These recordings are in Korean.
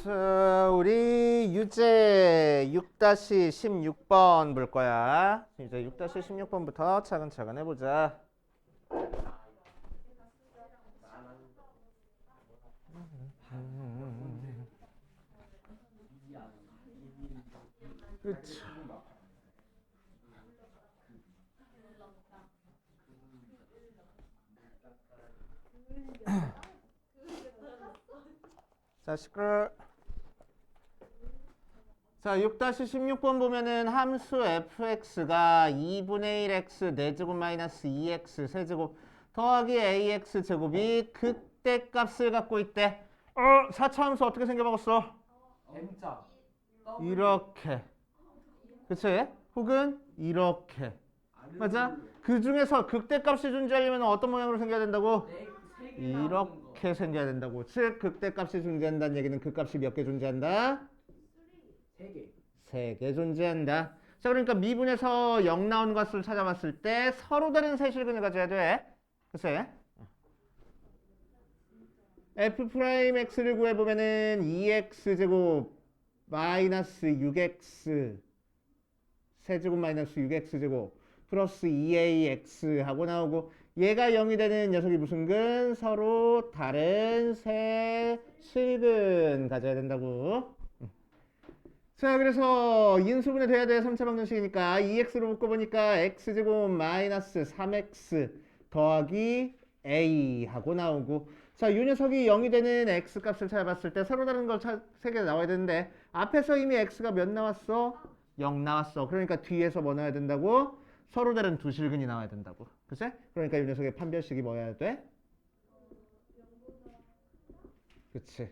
자, 우리 유제 6-16번 볼 거야. 이제 6-16번부터 차근차근 해보자. 그치. 자, 시끄러. 자, 6-16번 보면은 함수 fx가 2분의 1x 4제곱 마이너스 2x 세제곱 더하기 ax 제곱이 극대 값을 갖고 있대. 4차 함수 어떻게 생겨먹었어? M자 이렇게. 그치? 혹은 이렇게. 맞아? 그 중에서 극대 값이 존재하려면 어떤 모양으로 생겨야 된다고? 이렇게 생겨야 된다고. 즉, 극대 값이 존재한다는 얘기는 그 값이 몇 개 존재한다? 3개. 3개 존재한다. 자, 그러니까 미분에서 0 나오는 것을 찾아봤을 때 서로 다른 세실근을 가져야 돼. 글쎄. f'x를 구해보면은 2x제곱 마이너스 6x 세제곱 마이너스 6x제곱 플러스 2ax 하고 나오고 얘가 0이 되는 녀석이 무슨 근? 서로 다른 세 실근 가져야 된다고. 자, 그래서 인수분해 돼야 돼. 3차 방정식이니까 2x로 묶어보니까 x제곱 마이너스 3x 더하기 a 하고 나오고 자, 이 녀석이 0이 되는 x값을 찾아봤을 때 서로 다른 걸 3개 나와야 되는데 앞에서 이미 x가 몇 나왔어? 0 나왔어. 그러니까 뒤에서 뭐 나와야 된다고? 서로 다른 두 실근이 나와야 된다고. 그치? 그러니까 이 녀석의 판별식이 뭐여야 돼? 그치?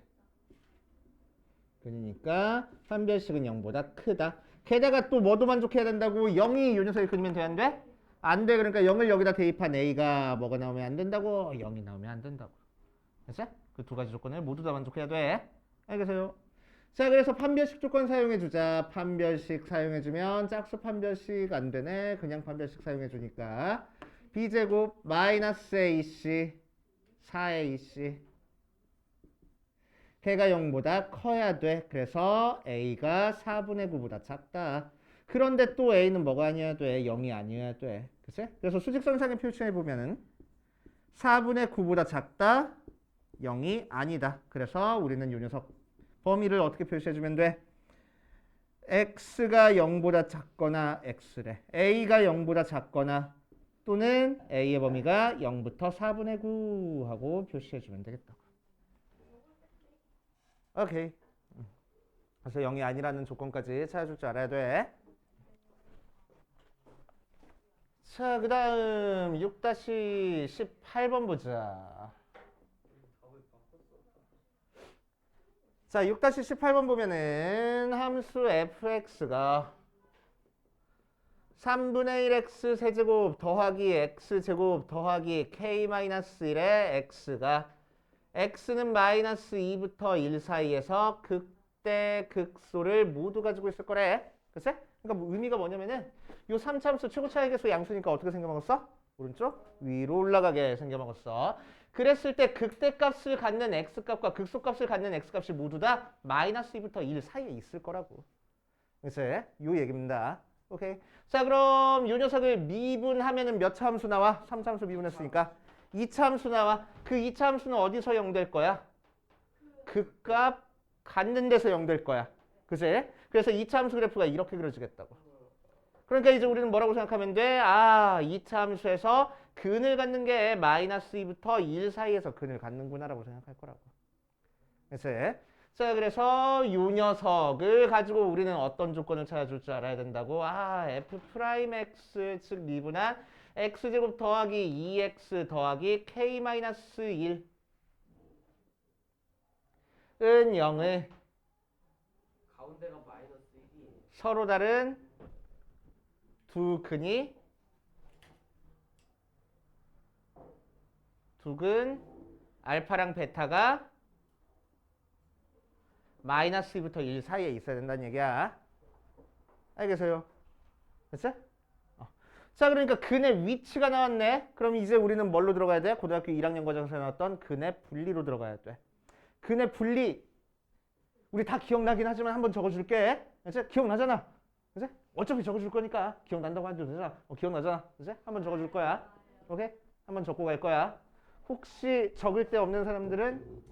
그러니까 판별식은 0보다 크다. 게다가 또 뭐도 만족해야 된다고? 0이 이 녀석이 그리면 돼? 안 돼? 안 돼. 그러니까 0을 여기다 대입한 a가 뭐가 나오면 안 된다고? 0이 나오면 안 된다고. 그치? 그 두 가지 조건을 모두 다 만족해야 돼. 알겠어요? 자, 그래서 판별식 조건 사용해주자. 판별식 사용해주면 짝수 판별식 안 되네. 그냥 판별식 사용해주니까 b제곱 마이너스 ac 4ac 걔가 0보다 커야 돼. 그래서 a가 4분의 9보다 작다. 그런데 또 a는 뭐가 아니어야 돼? 0이 아니어야 돼. 그치? 그래서 수직선상에 표시해보면은 4분의 9보다 작다. 0이 아니다. 그래서 우리는 이 녀석 범위를 어떻게 표시해주면 돼? x가 0보다 작거나 x래. a가 0보다 작거나 또는 a의 범위가 0부터 4분의 9 하고 표시해주면 되겠다. 오케이. 그래서 0이 아니라는 조건까지 찾아줄 줄 알아야 돼. 자, 그 다음 6-18번 보자. 자, 6-18번 보면은 함수 fx가 3분의 1x 세제곱 더하기 x제곱 더하기 k-1의 x가 x는 마이너스 2부터 1 사이에서 극대 극소를 모두 가지고 있을 거래. 그치? 그러니까 의미가 뭐냐면은 요 3차함수 최고차의 개수 양수니까 어떻게 생겨먹었어? 오른쪽 위로 올라가게 생겨먹었어. 그랬을 때 극대값을 갖는 x값과 극소값을 갖는 x값이 모두 다 마이너스 2부터 1 사이에 있을 거라고. 그치? 요 얘기입니다. 오케이. 자, 그럼 요 녀석을 미분하면은 몇 차 함수 나와? 3차 함수 미분했으니까 2차 함수 나와. 그 2차 함수는 어디서 0 될 거야? 극값 갖는 데서 0 될 거야. 그치? 그래서 2차 함수 그래프가 이렇게 그려지겠다고. 그러니까 이제 우리는 뭐라고 생각하면 돼? 2차 함수에서 근을 갖는 게 마이너스 2부터 1 사이에서 근을 갖는구나 라고 생각할 거라고. 그치? 자, 그래서 이 녀석을 가지고 우리는 어떤 조건을 찾아줄 줄 알아야 된다고? f'x 즉 미분한 x제곱 더하기 2x 더하기 k-1은 0을 가운데가 마이너스 1이 서로 다른 두 근이 두 근 알파랑 베타가 마이너스 2부터 1 사이에 있어야 된다는 얘기야. 알겠어요? 됐어? 자, 그러니까 근의 위치가 나왔네. 그럼 이제 우리는 뭘로 들어가야 돼? 고등학교 1학년 과정에서 나왔던 근의 분리로 들어가야 돼. 근의 분리. 우리 다 기억나긴 하지만 한번 적어줄게. 이제 기억나잖아. 이제 어차피 적어줄 거니까 기억난다고 해도 되잖아. 기억나잖아. 이제 한번 적어줄 거야. 오케이? 한번 적고 갈 거야. 혹시 적을 데 없는 사람들은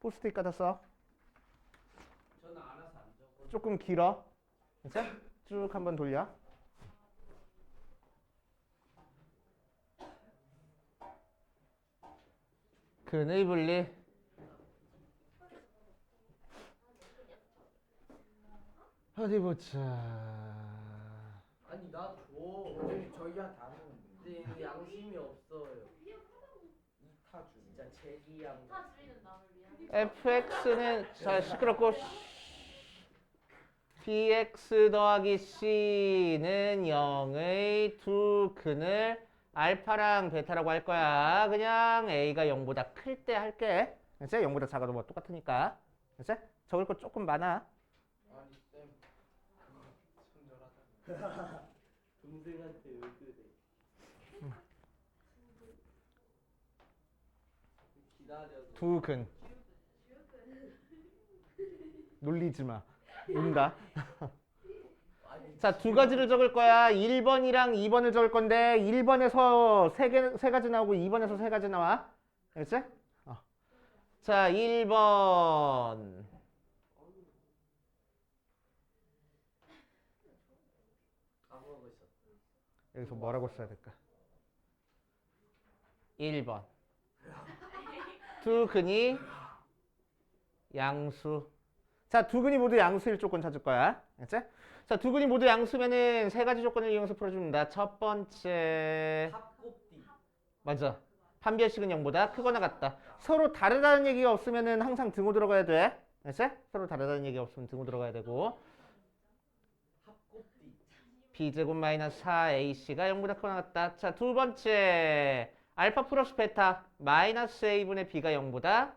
포스트잇 갖다 써. 저는 알아서 안 적어. 조금 길어. 이제 쭉 한번 돌려. 근의 분리. 어디 보자. 아니 나 줘. 선생님 저희가 다 하는 근데 양심이 없어요. 이타 주. 진짜 제기양. fx는 자 시끄럽고 bx 더하기 c는 0의 두 근을 알파랑 베타라고 할 거야. 그냥 a가 0보다 클 때 할게. 이제 0보다 작아도 뭐 똑같으니까. 이제 적을 거 조금 많아. 아니 쌤 친절하다. 동생한테 왜 그래? 기다려줘. 두 근. 놀리지 마. 운다. 자, 두 가지를 적을 거야. 1번이랑 2번을 적을 건데 1번에서 세 가지 나오고 2번에서 세 가지 나와. 알겠지? 자, 1번. 까먹고 있었어. 여기서 뭐라고 써야 될까? 1번. 두 근이 양수. 자, 두 근이 모두 양수일 조건 찾을 거야. 알겠지? 자, 두 근이 모두 양수면은 세 가지 조건을 이용해서 풀어줍니다. 첫 번째. 합곱디. 맞아. 판별식은 0보다 크거나 같다. 서로 다르다는 얘기가 없으면은 항상 등호 들어가야 돼. 알겠지? 서로 다르다는 얘기가 없으면 등호 들어가야 되고. 합곱디. b제곱 마이너스 4ac가 0보다 크거나 같다. 자, 두 번째. 알파 플러스 베타 마이너스 a분의 b가 0보다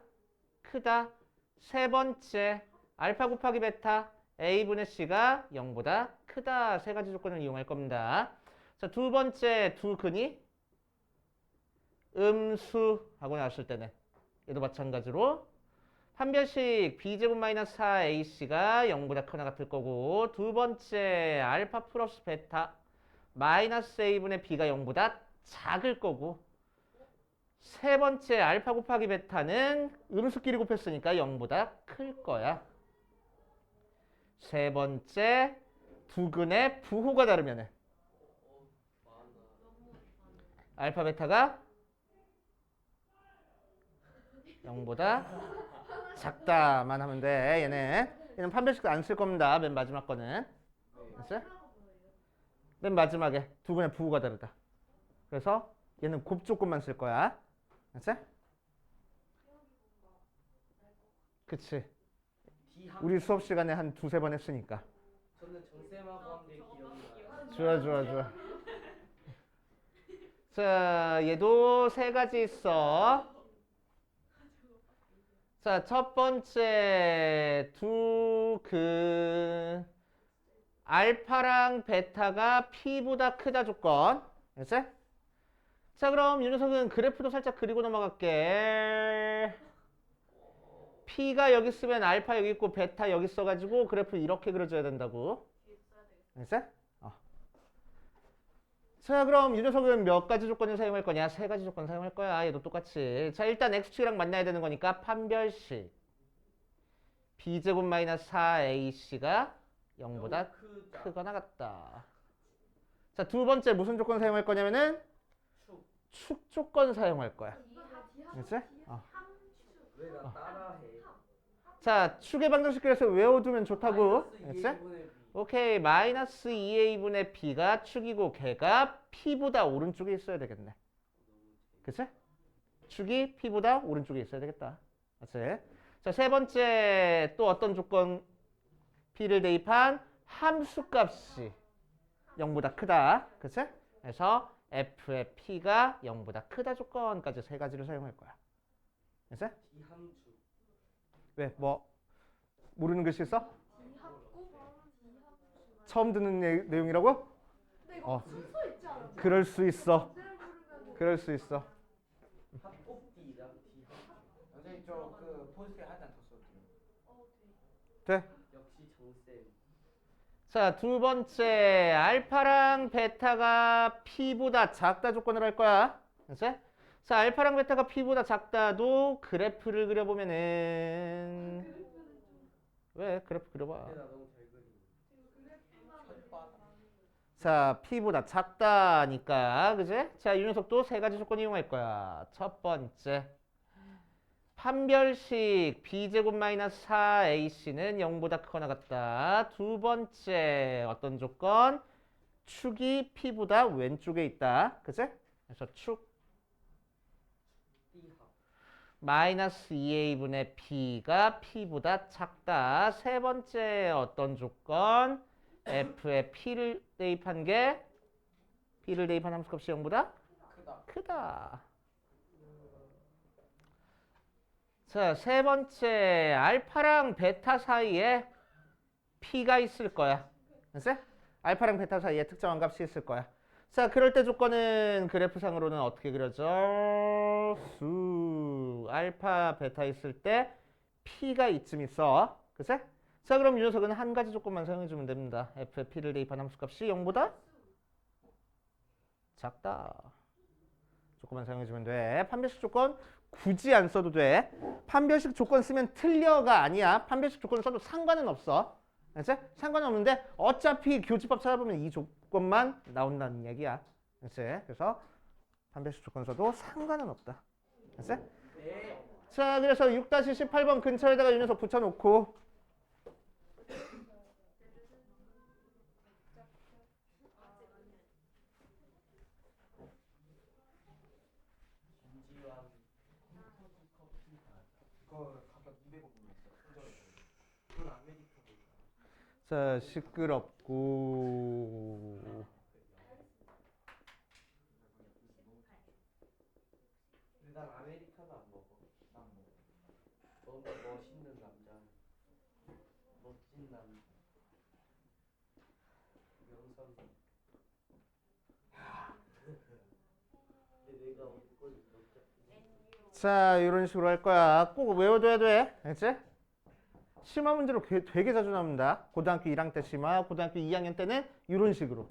크다. 세 번째. 알파 곱하기 베타 a분의 c가 0보다 크다. 세 가지 조건을 이용할 겁니다. 자, 두 번째 두 근이 음수하고 나왔을 때는 얘도 마찬가지로 판별식 b제곱 마이너스 4ac가 0보다 크거나 같을 거고, 두 번째 알파 플러스 베타 마이너스 a분의 b가 0보다 작을 거고, 세 번째 알파 곱하기 베타는 음수끼리 곱했으니까 0보다 클 거야. 세 번째 두 근의 부호가 다르면은 알파 베타가 0보다 작다만 하면 돼. 얘는 판별식 안 쓸 겁니다. 맨 마지막 거는. 됐어요? 맨 마지막에 두 근의 부호가 다르다. 그래서 얘는 곱 조건만 쓸 거야. 됐어? 그치. 우리 수업 시간에 한 두세 번 했으니까. 저는 정쌤하고 한 게 기억이 나요. 좋아. 자, 얘도 세 가지 있어. 자, 첫 번째 두 근 알파랑 베타가 p보다 크다 조건. 알겠지? 자, 그럼 이 녀석은 그래프도 살짝 그리고 넘어갈게. p가 여기 있으면 알파 여기 있고 베타 여기 있어가지고 그래프 이렇게 그려줘야 된다고. 알겠어? 자, 그럼 이 녀석은 몇 가지 조건을 사용할 거냐? 세 가지 조건 사용할 거야. 얘도 똑같이. 자, 일단 x축이랑 만나야 되는 거니까 판별식 b제곱 마이너스 4ac가 0보다 크거나 같다. 자, 두 번째 무슨 조건 사용할 거냐면은 축 조건 사용할 거야. 알겠지? 왜 나 따라해? 자, 축의 방정식 그래서 외워두면 좋다고. 마이너스 알겠지? 2a분의 b. 오케이. 마이너스 2a분의 b가 축이고 걔가 p보다 오른쪽에 있어야 되겠네. 그치? 축이 p보다 오른쪽에 있어야 되겠다. 맞지? 자, 세 번째 또 어떤 조건 p를 대입한 함수값이 0보다 크다. 그치? 그래서 f의 p가 0보다 크다 조건까지 세 가지를 사용할 거야. 그치? 비함수. 왜? 뭐 모르는 글씨 있어? 처음 듣는 내용이라고? 그럴 수 있어. 그럴 수 있어. 합곱디랑 비함수. 선생님 저 그 폴스에 하나 더 써도 돼요. 돼? 역시 정쌤. 자, 두 번째 알파랑 베타가 P보다 작다 조건을 할 거야. 그치? 자, 알파랑 베타가 P보다 작다도 그래프를 그려보면은 왜 그래프 그려봐. 근데 나 너무 잘 그리네. 자, P보다 작다니까, 그지? 자, 이 녀석도 세 가지 조건 이용할 거야. 첫 번째, 판별식 B제곱 마이너스 4AC는 0보다 크거나 같다. 두 번째, 어떤 조건? 축이 P보다 왼쪽에 있다. 그지? 그래서 축 B합. 마이너스 2A분의 P가 P보다 작다. 세 번째, 어떤 조건? F에 P를 대입한 게 P를 대입한 함수값이 0보다 크다. 크다. 자, 세 번째, 알파랑 베타 사이에 P가 있을 거야. 알았어? 알파랑 베타 사이에 특정한 값이 있을 거야. 자, 그럴 때 조건은 그래프상으로는 어떻게 그려져? 수 알파 베타 있을 때 P가 이쯤 있어. 그치? 자, 그럼 이 녀석은 한 가지 조건만 사용해주면 됩니다. F에 P를 대입한 함수값이 0보다 작다. 조건만 사용해주면 돼. 판별식 조건 굳이 안 써도 돼. 판별식 조건 쓰면 틀려가 아니야. 판별식 조건 써도 상관은 없어. 알지? 상관은 없는데 어차피 교집합 찾아보면 이 조건만 나온다는 얘기야. 알지? 그래서 판별식 조건 써도 상관은 없다. 알지? 네. 자, 그래서 6-18번 근처에다가 이 녀석 붙여놓고 김지환. 그거 가격 200원 냈어. 그건 아메리카노. 자, 시끄럽고 근데 난 아메리카노 안 먹어. 난 뭐. 너무 멋있는 남자. 멋진 남자. 명선. 근데 내가 웃고 있었지. 자, 이런 식으로 할 거야. 꼭 외워둬야 돼. 알지? 심화 문제로 되게 자주 나옵니다. 고등학교 1학년 때 심화, 고등학교 2학년 때는 이런 식으로.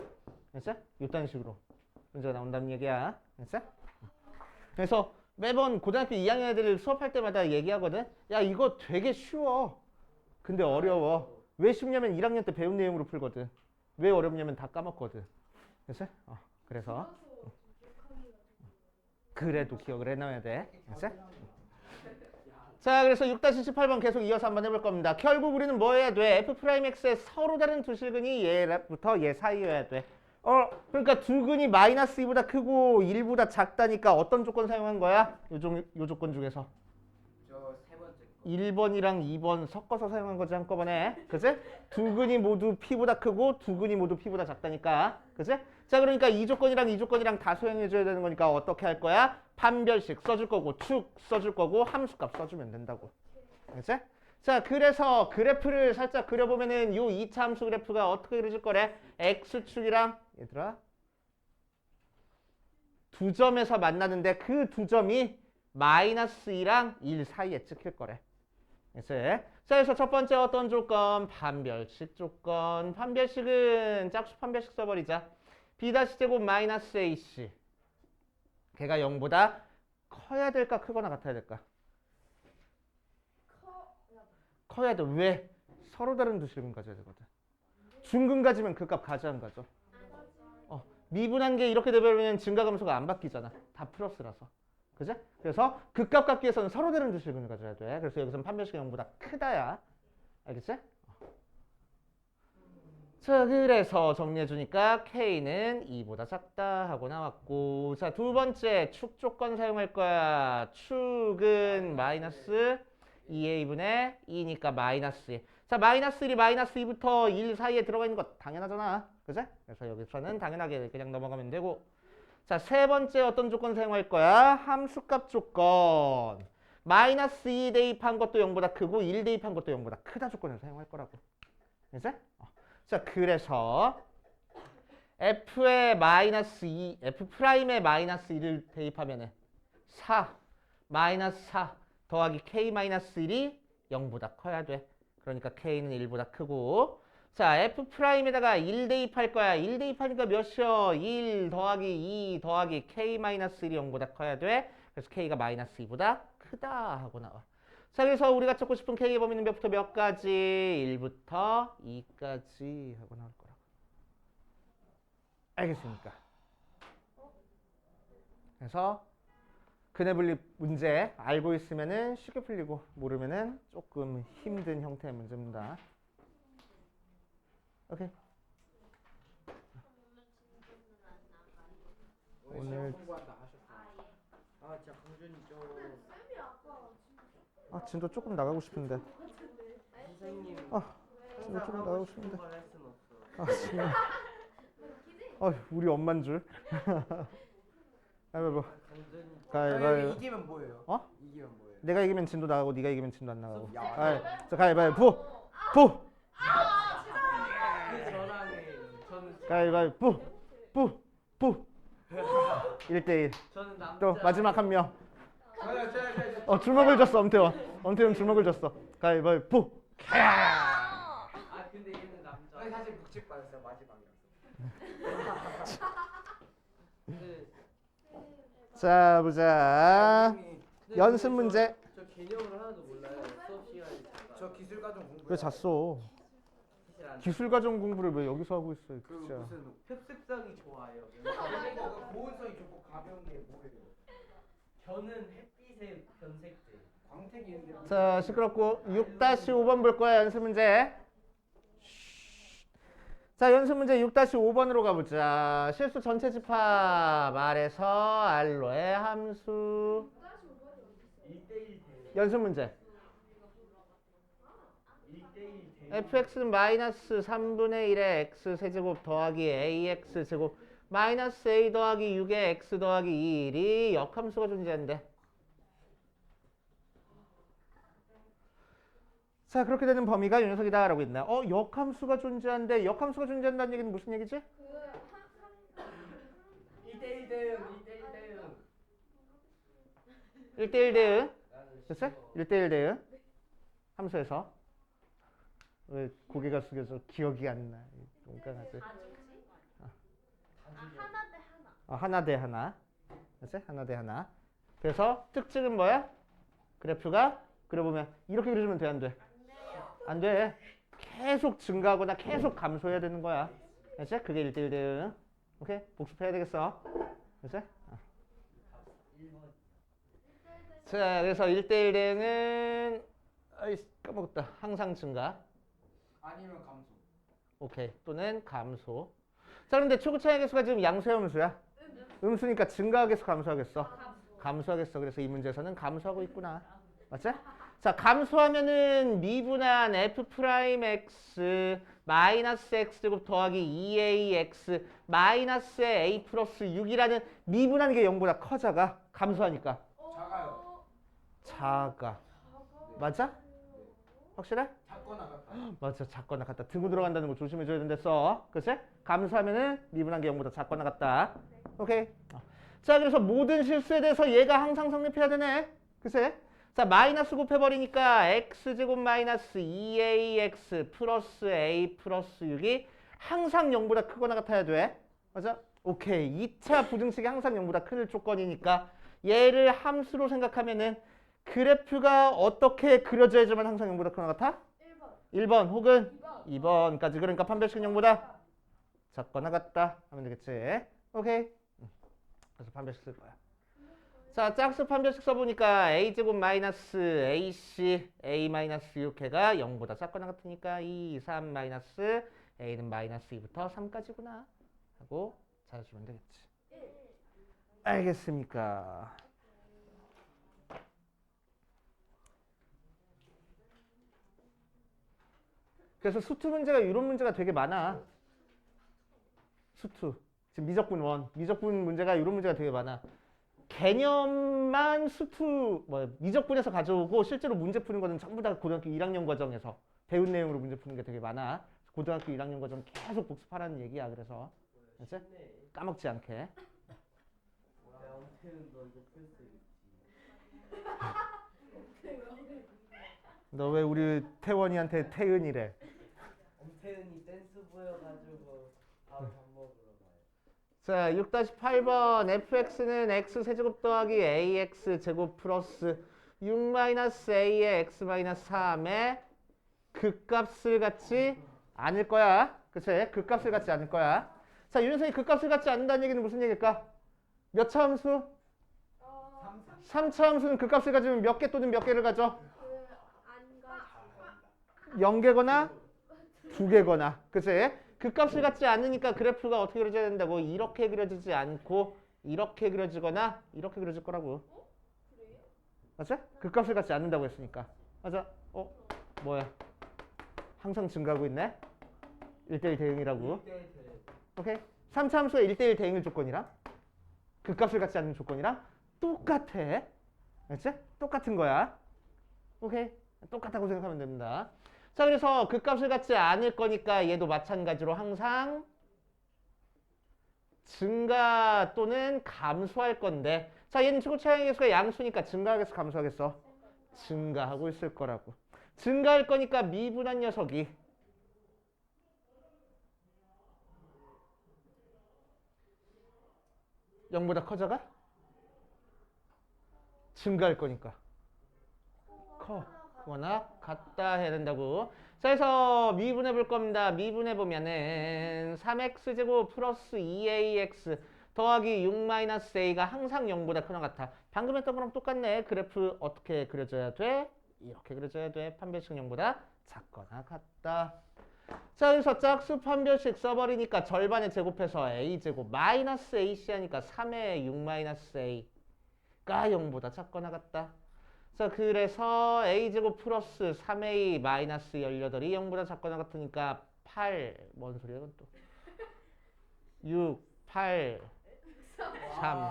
알지? 이딴 식으로 문제가 나온다는 얘기야. 알지? 그래서 매번 고등학교 2학년 애들 수업할 때마다 얘기하거든. 야, 이거 되게 쉬워. 근데 어려워. 왜 쉽냐면 1학년 때 배운 내용으로 풀거든. 왜 어렵냐면 다 까먹거든. 알지? 그래서 그래도 기억을 해놔야 돼. 알지? 자, 그래서 6-18번 계속 이어서 한번 해볼 겁니다. 결국 우리는 뭐 해야 돼? F'X의 서로 다른 두 실근이 얘부터 얘 사이여야 돼. 그러니까 두 근이 마이너스 2보다 크고 1보다 작다니까 어떤 조건 사용한 거야? 요 조건 중에서. 저 세 번째 거. 1번이랑 2번 섞어서 사용한 거지 한꺼번에. 그치? 두 근이 모두 P보다 크고 두 근이 모두 P보다 작다니까. 그치? 자, 그러니까 이 조건이랑 다 소용해줘야 되는 거니까 어떻게 할 거야? 판별식 써줄 거고 축 써줄 거고 함수값 써주면 된다고. 그치? 자, 그래서 그래프를 살짝 그려보면은 요 2차 함수 그래프가 어떻게 그려질 거래? X축이랑 얘들아 두 점에서 만나는데 그 두 점이 마이너스 2랑 1 사이에 찍힐 거래. 그치? 자, 그래서 첫 번째 어떤 조건? 판별식 조건. 판별식은 짝수 판별식 써버리자. B-제곱 마이너스 AC. 걔가 0보다 커야 될까 크거나 같아야 될까? 커야 돼. 왜? 서로 다른 두 실근 가져야 되거든. 중근 가지면 그 값 가져 안 가져? 미분한 게 이렇게 되면 증가감수가 안 바뀌잖아. 다 플러스라서. 그죠? 그래서 그 값 갖기 위해서는 서로 다른 두 실근을 가져야 돼. 그래서 여기서는 판별식 0보다 크다야. 알겠지? 자, 그래서 정리해주니까 K는 2보다 작다 하고 나왔고, 자, 두 번째 축 조건 사용할 거야. 축은 마이너스 2A분의 2니까 마이너스 2. 자, 마이너스 1이 마이너스 2부터 1 사이에 들어가 있는 거 당연하잖아. 그죠? 그래서 여기서는 당연하게 그냥 넘어가면 되고. 자, 세 번째 어떤 조건 사용할 거야? 함수값 조건. 마이너스 2 대입한 것도 0보다 크고 1 대입한 것도 0보다 크다 조건을 사용할 거라고. 그죠? 자, 그래서 F의 마이너스 2, F 프라임의 마이너스 2를 대입하면은 4, 마이너스 4, 더하기 k-1이 0보다 커야 돼. 그러니까 k는 1보다 크고 자 f'에다가 1 대입할 거야. 1 대입하니까 몇이요? 1 더하기 2 더하기 k-1이 0보다 커야 돼. 그래서 k가 마이너스 2보다 크다 하고 나와. 자 그래서 우리가 찾고 싶은 k의 범위는 몇부터 몇까지? 1부터 2까지 하고 나올 거라고. 알겠습니까? 그래서 근해분리 문제 알고 있으면은 쉽게 풀리고 모르면은 조금 힘든 형태의 문제입니다. 오케이. 오늘 공부한다 하셨어요. 아 진짜 강준이 좀 아 진도 조금 나가고 싶은데. 선생님 아 진도 조금 나가고 싶은데. 할 순 없어. 아 진짜. 아 우리 엄만 줄. 가위바위보. 강준이 가위바위보. 이기면 뭐예요? 어? 이기면 뭐예요? 내가 이기면 진도 나가고 네가 이기면 진도 안 나가고. 야, 자 가위바위보. 부. 저랑 해요. 저는 가위바위보. 부. 1대1. 저는 남자. 또 마지막 한 명. 저 주먹을 줬어 엄태원. 엄태원 주먹을 줬어. 가위바위보. 아 근데 얘는 남자. 아니 사실 묵직 받았어요 마지막이었어. 근데 자 보자. 연습 문제. 저 개념을 하나도 몰라요. 수업 시간에 저 기술과정 공부. 왜 잤어? 사실 안. 기술과정 공부를 왜 여기서 하고 있어? 그 진짜. 무슨 흡습성이 좋아요. 보온성이 좋고 가벼운 게 뭐예요? 저는 햇빛의 변색제. 광택이 있는데. 자 시끄럽고 6-5번 볼 거야 연습 문제. 자 연습 문제 6-5번으로 가보자. 실수 전체 집합 아래서 알로의 함수 1대1 대. 연습 문제. 1대1 대. fx는 마이너스 3분의 1의 x 세제곱 더하기 ax 제곱 마이너스 a 더하기 6의 x 더하기 1이 역함수가 존재한대. 자 그렇게 되는 범위가 이 녀석이다 라고 있나. 역함수가 존재한대. 역함수가 존재한다는 얘기는 무슨 얘기지? 1대1 대응. 1대1 대응. 1대1 대응. 나는 됐어? 싫어. 1대1 대응. 함수에서. 왜 고개가 숙여져? 기억이 안 나. 똥강아지. 하나 대 하나. 됐어? 하나 대 하나. 그래서 특징은 뭐야? 그래프가 그려보면 이렇게 그려주면 돼, 안 돼? 안 돼. 계속 증가하거나 계속 감소해야 되는 거야. 됐어? 그게 1대1 대응. 오케이? 복습해야 되겠어. 됐어? 자, 그래서 1대1 대응은 아이씨, 까먹었다. 항상 증가. 아니면 감소. 오케이. 또는 감소. 자, 그런데 초고차의 개수가 지금 양수야, 음수야? 음수니까 증가하겠어, 감소하겠어? 감소하겠어. 그래서 이 문제에서는 감소하고 있구나. 맞지? 자, 감소하면은 미분한 f'(x) 마이너스 x제곱 더하기 2ax 마이너스 a 플러스 6이라는 미분한 게 0보다 커, 작아? 감소하니까. 작아요. 작아. 맞아? 확실해? 작거나 같아. 맞아. 작거나 같다. 등고 들어간다는 거 조심해줘야 된댔어. 그치? 감소하면은 미분한 게 0보다 작거나 같다. 오케이. 자, 그래서 모든 실수에 대해서 얘가 항상 성립해야 되네. 그치? 자, 마이너스 곱해버리니까 x제곱 마이너스 2ax 플러스 a 플러스 6이 항상 0보다 크거나 같아야 돼. 맞아? 오케이. 2차 부등식이 항상 0보다 큰 조건이니까 얘를 함수로 생각하면은 그래프가 어떻게 그려져야지만 항상 0보다 크거나 같아? 1번 혹은 2번까지. 그러니까 판별식은 0보다 작거나 같다 하면 되겠지. 오케이. 그래서 판별식 쓸 거야. 자, 짝수 판별식 써보니까 a제곱 마이너스 ac a 마이너스 6회가 0보다 작거나 같으니까 2, 3 마이너스 a는 마이너스 2부터 3까지구나 하고 찾아주면 되겠지. 알겠습니까? 그래서 수투 문제가 이런 문제가 되게 많아. 수투. 지금 미적분 원. 미적분 문제가 이런 문제가 되게 많아. 개념만 수투, 미적분에서 가져오고 실제로 문제 푸는 거는 전부 다 고등학교 1학년 과정에서 배운 내용으로 문제 푸는 게 되게 많아. 고등학교 1학년 과정 계속 복습하라는 얘기야. 그래서. 알지? 까먹지 않게. 엄태는 너 이거 풀수 있지. 너 왜 우리 태원이한테 태은이래? 엄태은이 댄스 보여가지고 바로 밥 먹으러 가요. 자, 6-8번 fx는 x세제곱 더하기 ax제곱 플러스 6-a의 x-3의 극값을 갖지 않을 거야. 그치? 극값을 갖지 않을 거야. 자, 윤선이 극값을 갖지 않는다는 얘기는 무슨 얘기일까? 몇 차 함수? 3차 함수는 극값을 가지면 몇 개 또는 몇 개를 가져? 0개거나 2개거나. 그치? 극값을 갖지 않으니까 그래프가 어떻게 그려져야 된다고? 이렇게 그려지지 않고 이렇게 그려지거나 이렇게 그려질 거라고. 맞아? 극값을 갖지 않는다고 했으니까. 맞아? 뭐야? 항상 증가하고 있네? 1대1 대응이라고. 1대1 대응. 오케이? 3차 함수의 1대1 대응일 조건이랑 극값을 갖지 않는 조건이랑 똑같아. 알지? 똑같은 거야. 오케이? 똑같다고 생각하면 됩니다. 자, 그래서 극값을 갖지 않을 거니까 얘도 마찬가지로 항상 증가 또는 감소할 건데, 자, 얘는 최고 차량의 개수가 양수니까 증가하겠어, 감소하겠어? 증가하고 있을 거라고. 증가할 거니까 미분한 녀석이 0보다 커져가? 증가할 거니까 크거나 같다 해야 된다고. 자, 그래서 미분해 볼 겁니다. 미분해 보면은 3x제곱 플러스 2ax 더하기 6-a가 항상 0보다 크거나 같아. 방금 했던 거랑 똑같네. 그래프 어떻게 그려져야 돼? 이렇게 그려져야 돼. 판별식 0보다 작거나 같다. 자, 그래서 짝수 판별식 써버리니까 절반에 제곱해서 a제곱 마이너스 ac 하니까 3의 6-a가 0보다 작거나 같다. 자, 그래서 a제곱 플러스 3a 마이너스 18이 0보다 작거나 같으니까 8, 뭔 소리야 이건 또. 6, 8, 3.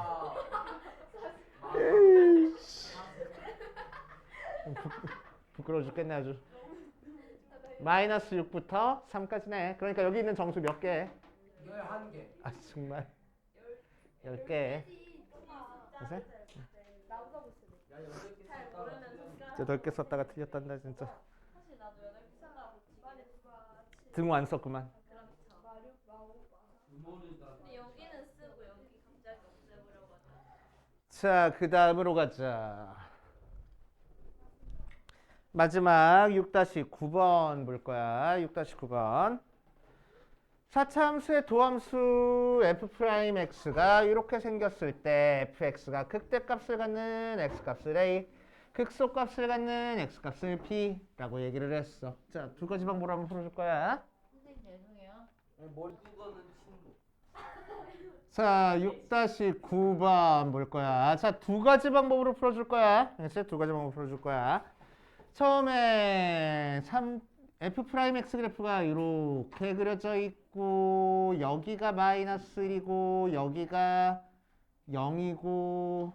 부끄러워 죽겠네 아주. 마이너스 6부터 3까지네. 그러니까 여기 있는 정수 몇 개? 11개. 아 정말 10개. 그래서 야 8개 썼다. 진짜 넓게 썼다가 틀렸단다 진짜. 사실 나도 8개 쓴다고 집안에 등호 안 썼구만. 근데 여기는 쓰고 여기 갑자기 없애버려가지고 자, 그 다음으로 가자. 마지막 6-9번 볼 거야. 6-9번. 4차 함수의 도함수 f'x가 이렇게 생겼을 때 fx가 극대값을 갖는 x값을 a, 극소값을 갖는 x값을 b라고 얘기를 했어. 자, 두 가지 방법으로 한번 풀어줄 거야. 선생님 죄송해요. 머리 두거는 친구. 자, 6-9번 볼 거야. 자, 두 가지 방법으로 풀어줄 거야. 알겠지? 두 가지 방법으로 풀어줄 거야. 처음에 f'x 그래프가 이렇게 그려져 있고 여기가 마이너스 1이고 여기가 0이고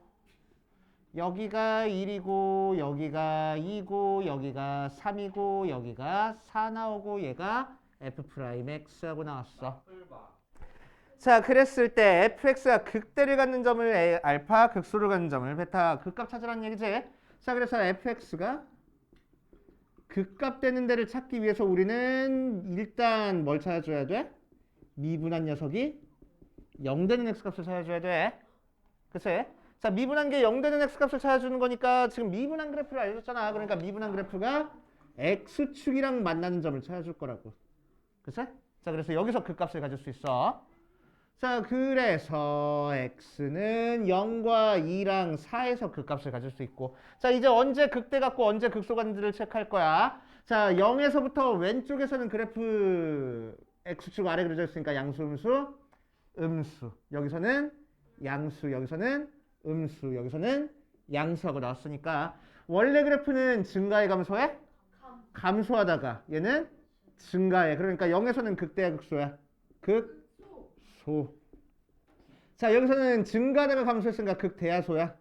여기가 1이고 여기가 2고 여기가 3이고 여기가 4 나오고 얘가 f'x하고 나왔어. 자, 그랬을 때 fx가 극대를 갖는 점을 알파, 극소를 갖는 점을 베타, 극값 찾으라는 얘기지. 자, 그래서 fx가 극값 되는 데를 찾기 위해서 우리는 일단 뭘 찾아줘야 돼? 미분한 녀석이 0 되는 x값을 찾아줘야 돼. 그치? 자, 미분한 게 0 되는 x값을 찾아주는 거니까 지금 미분한 그래프를 알려줬잖아. 그러니까 미분한 그래프가 x축이랑 만나는 점을 찾아줄 거라고. 그치? 자, 그래서 여기서 극값을 가질 수 있어. 자, 그래서 x는 0과 2랑 4에서 극값을 가질 수 있고, 자, 이제 언제 극대 갖고 언제 극소 간지를 체크할 거야. 자, 0에서부터 왼쪽에서는 그래프 x축 아래 그려져 있으니까 양수, 음수, 음수. 여기서는 양수, 여기서는 음수, 여기서는 양수하고 나왔으니까 원래 그래프는 증가해 감소해? 감소하다가 얘는 증가해. 그러니까 0에서는 극대야 극소야? 극소. 자, 여기서는 증가하다가 감소했으니까 극대야소야?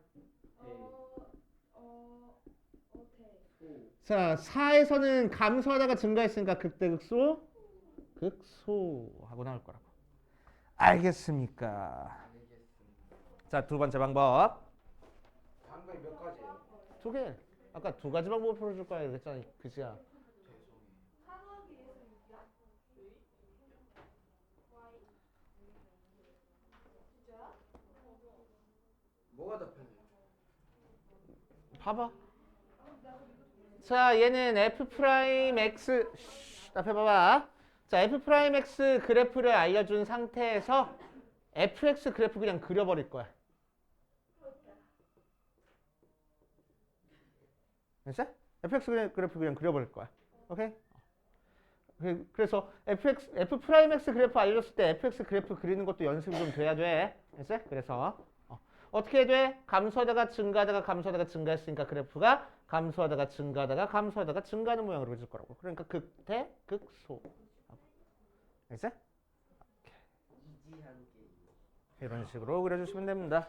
자, 4에서는 감소하다가 증가했으니까 극대 극소? 극소 하고 나올 거라고. 알겠습니까? 자, 두 번째 방법. 방법이 몇 가지예요? 두 개. 아까 두 가지 방법을 풀어줄 거야 그랬잖아. 그지야? 뭐가 더 편해? 봐봐. 자, 얘는 f 프라임 x 앞에 봐봐. 자, f 프라임 x 그래프를 알려준 상태에서 fx 그래프 그냥 그려버릴 거야. 됐어? fx 그래프 그냥 그려버릴 거야. 오케이? 그래서 f 프라임 x 그래프 알려줬을 때 fx 그래프 그리는 것도 연습이 좀 돼야 돼. 됐어? 그래서 어떻게 돼? 감소하다가 증가하다가 감소하다가 증가했으니까 그래프가 감소하다가 증가하다가 감소하다가 증가하는 모양으로 그려질 거라고. 그러니까 극대, 극소. 알겠어? 이지한 게임. 이런 식으로 그려주시면 됩니다.